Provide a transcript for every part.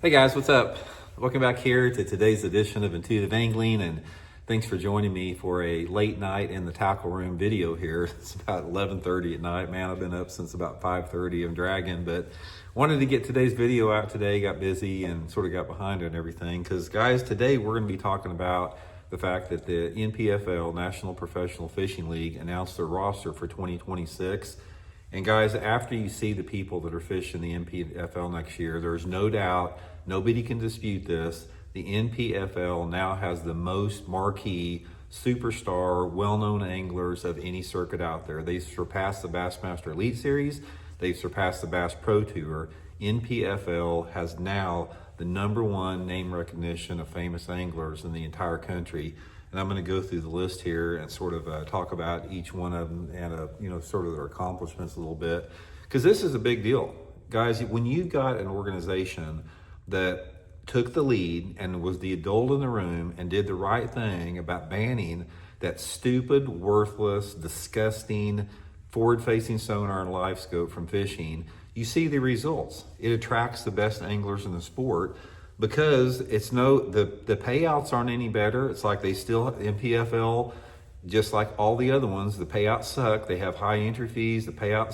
Hey guys, what's up? Welcome back here to today's edition of Intuitive Angling, and thanks for joining me for a late night in the tackle room video here. It's about 11:30 at night. Man, I've been up since about 5:30. I'm dragging, but wanted to get today's video out today. Got busy and sort of got behind it and everything. Because guys, today we're going to be talking about the fact that the NPFL, National Professional Fishing League, announced their roster for 2026. And guys, after you see the people that are fishing the NPFL next year, there's no doubt, nobody can dispute this, the NPFL now has the most marquee, superstar, well-known anglers of any circuit out there. They've surpassed the Bassmaster Elite Series, they've surpassed the Bass Pro Tour. NPFL has now the #1 name recognition of famous anglers in the entire country. And I'm going to go through the list here and sort of talk about each one of them and sort of their accomplishments a little bit, because this is a big deal, guys. When you've got an organization that took the lead and was the adult in the room and did the right thing about banning that stupid, worthless, disgusting forward-facing sonar and live scope from fishing, you see the results. It attracts the best anglers in the sport, because it's the payouts aren't any better. It's like they still, NPFL, just like all the other ones, the payouts suck. They have high entry fees. The payouts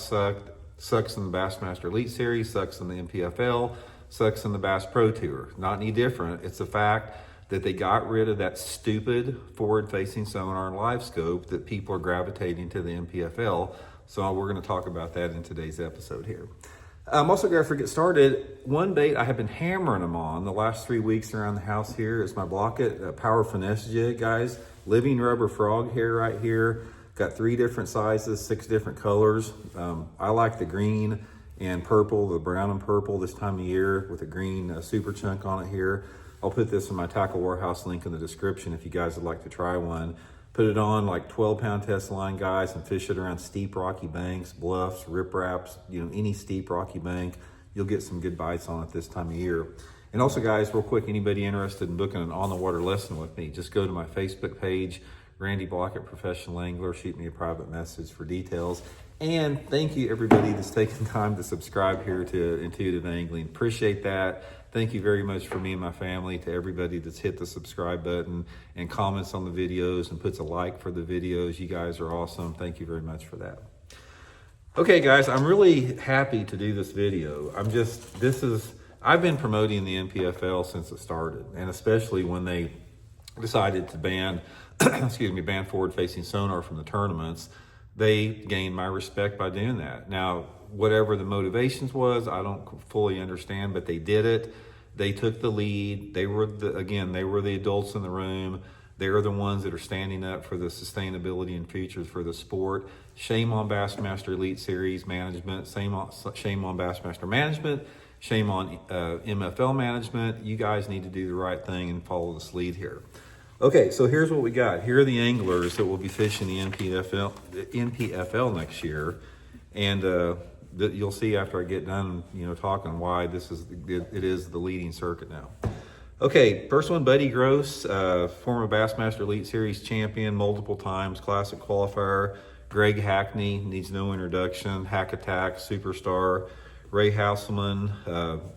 sucks in the Bassmaster Elite Series, sucks in the NPFL, sucks in the Bass Pro Tour. Not any different. It's the fact that they got rid of that stupid forward-facing sonar and live scope that people are gravitating to the NPFL. So we're going to talk about that in today's episode here. I'm also going to get started. One bait I have been hammering them on the last 3 weeks around the house here is my Blaukat Power Finesse jig, guys. Living rubber frog hair right here. Got 3 different sizes, 6 different colors. I like the green and purple, the brown and purple this time of year with a green super chunk on it here. I'll put this in my Tackle Warehouse link in the description if you guys would like to try one. Put it on like 12-pound test line, guys, and fish it around steep rocky banks, bluffs, ripraps, any steep rocky bank. You'll get some good bites on it this time of year. And also, guys, real quick, anybody interested in booking an on-the-water lesson with me, just go to my Facebook page, Randy Blaukat Professional Angler, shoot me a private message for details. And thank you, everybody that's taken time to subscribe here to Intuitive Angling. Appreciate that. Thank you very much for me and my family, to everybody that's hit the subscribe button and comments on the videos and puts a like for the videos. You guys are awesome. Thank you very much for that. Okay, guys, I'm really happy to do this video. I've been promoting the NPFL since it started, and especially when they decided to ban, ban forward-facing sonar from the tournaments. They gained my respect by doing that. Now, whatever the motivations was, I don't fully understand, but they did it. They took the lead. They were the adults in the room. They're the ones that are standing up for the sustainability and futures for the sport. Shame on Bassmaster Elite Series management. Shame on Bassmaster management. Shame on MFL management. You guys need to do the right thing and follow this lead here. Okay, so here's what we got. Here are the anglers that will be fishing the NPFL next year, and you'll see after I get done, talking why it is the leading circuit now. Okay, first one, Buddy Gross, former Bassmaster Elite Series champion, multiple times, classic qualifier. Greg Hackney, needs no introduction, Hack Attack, superstar. Ray Houselman,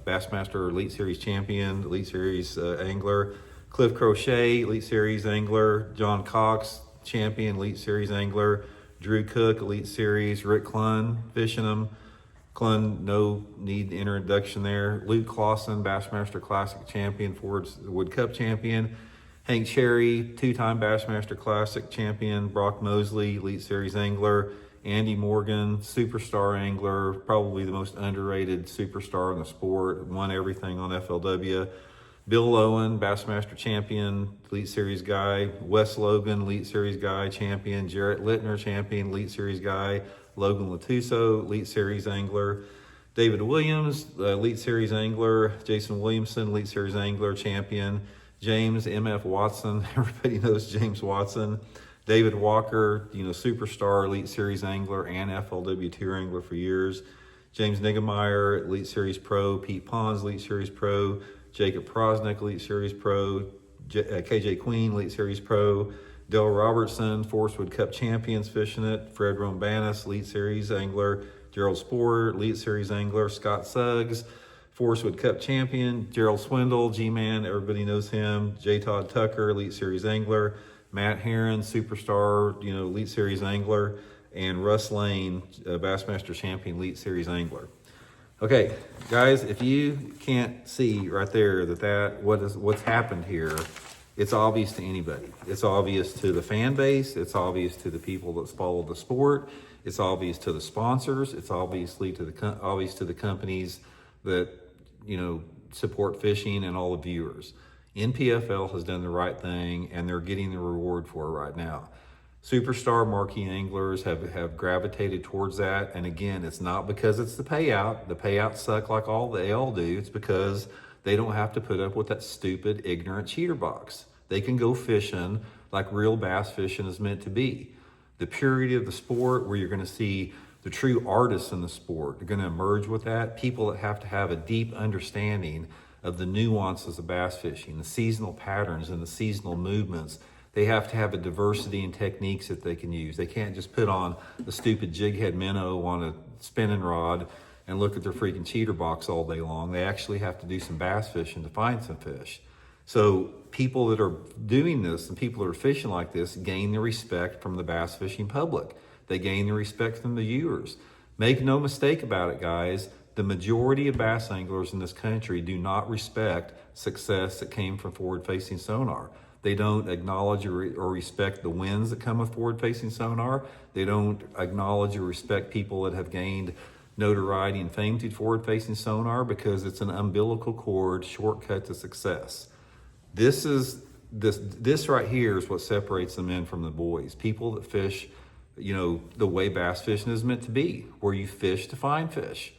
Bassmaster Elite Series champion, Elite Series angler. Cliff Crochet, Elite Series angler. John Cox, champion, Elite Series angler. Drew Cook, Elite Series. Rick Clunn, fishing them. Clunn, no need introduction there. Luke Clausen, Bassmaster Classic champion, Ford's Wood Cup champion. Hank Cherry, 2-time Bassmaster Classic champion. Brock Mosley, Elite Series angler. Andy Morgan, superstar angler, probably the most underrated superstar in the sport, won everything on FLW. Bill Owen, Bassmaster champion, Elite Series guy. Wes Logan, Elite Series guy, champion. Jarrett Littner, champion, Elite Series guy. Logan Latuso, Elite Series angler. David Williams, Elite Series angler. Jason Williamson, Elite Series angler, champion. James M.F. Watson, everybody knows James Watson. David Walker, superstar, Elite Series angler and FLW Tour angler for years. James Niggemeyer, Elite Series pro. Pete Pons, Elite Series pro. Jacob Prosnick, Elite Series pro. KJ Queen, Elite Series pro. Dale Robertson, Forestwood Cup champions fishing it. Fred Rombanis, Elite Series angler. Gerald Sporer, Elite Series angler. Scott Suggs, Forest Wood Cup champion, Gerald Swindle, G-Man, everybody knows him. J. Todd Tucker, Elite Series angler. Matt Heron, superstar, Elite Series angler. And Russ Lane, Bassmaster champion, Elite Series angler. Okay, guys, if you can't see right there what's happened here, it's obvious to anybody. It's obvious to the fan base. It's obvious to the people that follow the sport. It's obvious to the sponsors. It's obviously obvious to the companies that support fishing and all the viewers. NPFL has done the right thing, and they're getting the reward for it right now. Superstar marquee anglers have gravitated towards that, and again, it's not because it's the payout. The payouts suck like they all do. It's because they don't have to put up with that stupid, ignorant cheater box. They can go fishing like real bass fishing is meant to be. The purity of the sport, where you're going to see the true artists in the sport, are going to emerge with that. People that have to have a deep understanding of the nuances of bass fishing, the seasonal patterns and the seasonal movements. They have to have a diversity in techniques that they can use. They can't just put on the stupid jig head minnow on a spinning rod and look at their freaking cheater box all day long. They actually have to do some bass fishing to find some fish. So people that are doing this and people that are fishing like this gain the respect from the bass fishing public. They gain the respect from the viewers. Make no mistake about it, guys. The majority of bass anglers in this country do not respect success that came from forward-facing sonar. They don't acknowledge or respect the wins that come with forward-facing sonar. They don't acknowledge or respect people that have gained notoriety and fame through forward-facing sonar, because it's an umbilical cord shortcut to success. This right here is what separates the men from the boys. People that fish, the way bass fishing is meant to be, where you fish to find fish.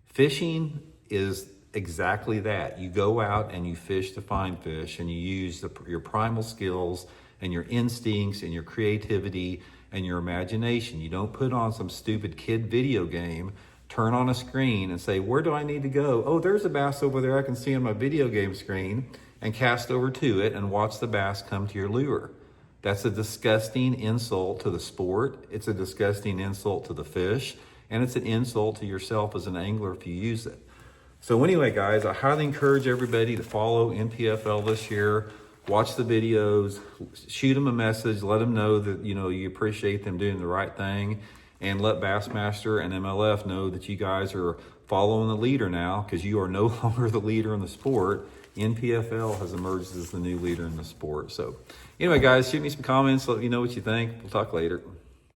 Fishing is exactly that. You go out and you fish to find fish, and you use your primal skills and your instincts and your creativity and your imagination. You don't put on some stupid kid video game, turn on a screen and say, where do I need to go? Oh, there's a bass over there I can see on my video game screen, and cast over to it and watch the bass come to your lure. That's a disgusting insult to the sport. It's a disgusting insult to the fish, and it's an insult to yourself as an angler if you use it. So anyway, guys, I highly encourage everybody to follow NPFL this year. Watch the videos, shoot them a message, let them know that you appreciate them doing the right thing, and let Bassmaster and MLF know that you guys are following the leader now, because you are no longer the leader in the sport. NPFL has emerged as the new leader in the sport. So anyway, guys, shoot me some comments, let me know what you think. We'll talk later.